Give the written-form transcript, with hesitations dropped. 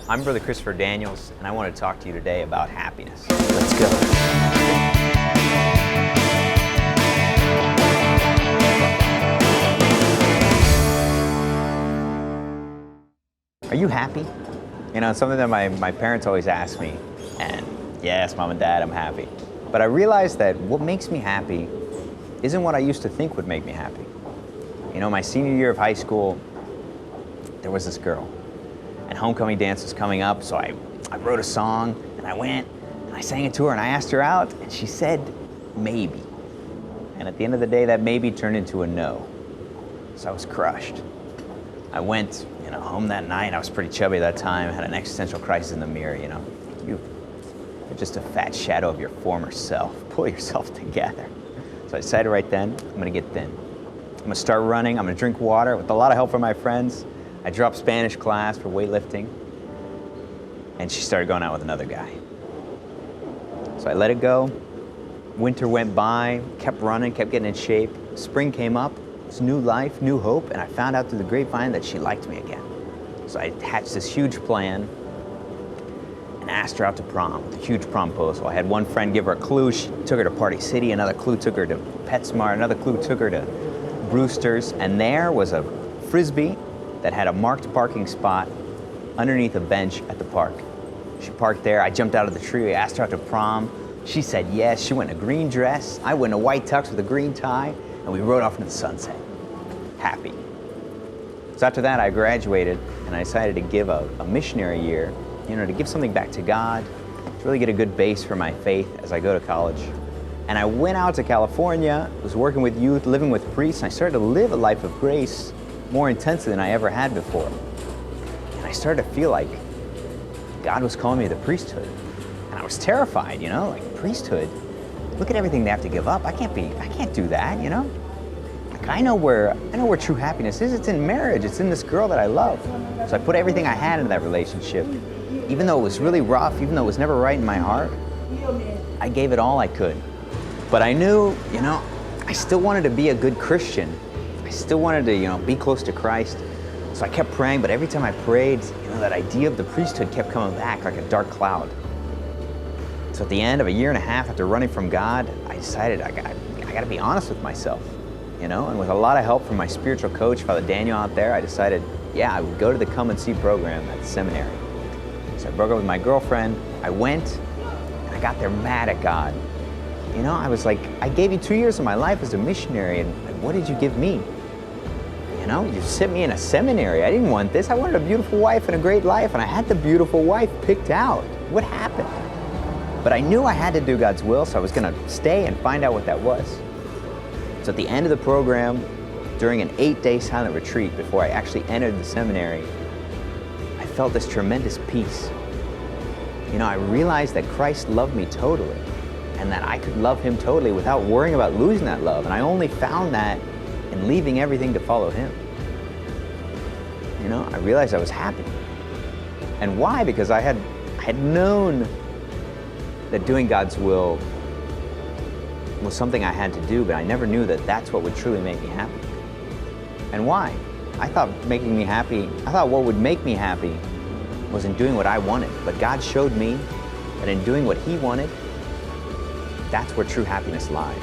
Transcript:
I'm Brother Christopher Daniels, and I want to talk to you today about happiness. Let's go. Are you happy? You know, it's something that my parents always ask me, and yes, Mom and Dad, I'm happy. But I realized that what makes me happy isn't what I used to think would make me happy. You know, my senior year of high school, there was this girl, and homecoming dance was coming up, so I wrote a song, and I went, and I sang it to her, and I asked her out, and she said, maybe. And at the end of the day, that maybe turned into a no. So I was crushed. I went, home that night. I was pretty chubby at that time, had an existential crisis in the mirror, You're just a fat shadow of your former self. Pull yourself together. So I decided right then, I'm gonna get thin. I'm gonna start running, I'm gonna drink water. With a lot of help from my friends, I dropped Spanish class for weightlifting, and she started going out with another guy. So I let it go. Winter went by, kept running, kept getting in shape. Spring came up, it's new life, new hope, and I found out through the grapevine that she liked me again. So I hatched this huge plan and asked her out to prom with a huge promposal. I had one friend give her a clue, she took her to Party City, another clue took her to PetSmart, another clue took her to Brewster's, and there was a Frisbee that had a marked parking spot underneath a bench at the park. She parked there, I jumped out of the tree, I asked her out to prom. She said yes, she went in a green dress, I went in a white tux with a green tie, and we rode off into the sunset, happy. So after that, I graduated, and I decided to give a missionary year, to give something back to God, to really get a good base for my faith as I go to college. And I went out to California, was working with youth, living with priests, and I started to live a life of grace more intensely than I ever had before. And I started to feel like God was calling me to the priesthood. And I was terrified, like priesthood. Look at everything they have to give up. I can't do that, Like I know where true happiness is. It's in marriage. It's in this girl that I love. So I put everything I had into that relationship. Even though it was really rough, even though it was never right in my heart, I gave it all I could. But I knew, I still wanted to be a good Christian. I still wanted to, be close to Christ. So I kept praying, but every time I prayed, that idea of the priesthood kept coming back like a dark cloud. So at the end of a year and a half after running from God, I decided I got to be honest with myself, and with a lot of help from my spiritual coach, Father Daniel out there, I decided, I would go to the Come and See program at the seminary. So I broke up with my girlfriend, I went, and I got there mad at God. I was like, I gave you 2 years of my life as a missionary, and what did you give me? You sent me in a seminary. I didn't want this. I wanted a beautiful wife and a great life, and I had the beautiful wife picked out. What happened? But I knew I had to do God's will, so I was going to stay and find out what that was. So at the end of the program, during an 8-day silent retreat before I actually entered the seminary, I felt this tremendous peace. I realized that Christ loved me totally, and that I could love Him totally without worrying about losing that love. And I only found that in leaving everything to follow Him. I realized I was happy. And why? Because I had known that doing God's will was something I had to do, but I never knew that that's what would truly make me happy. And why? I thought what would make me happy was in doing what I wanted, but God showed me that in doing what He wanted, that's where true happiness lied.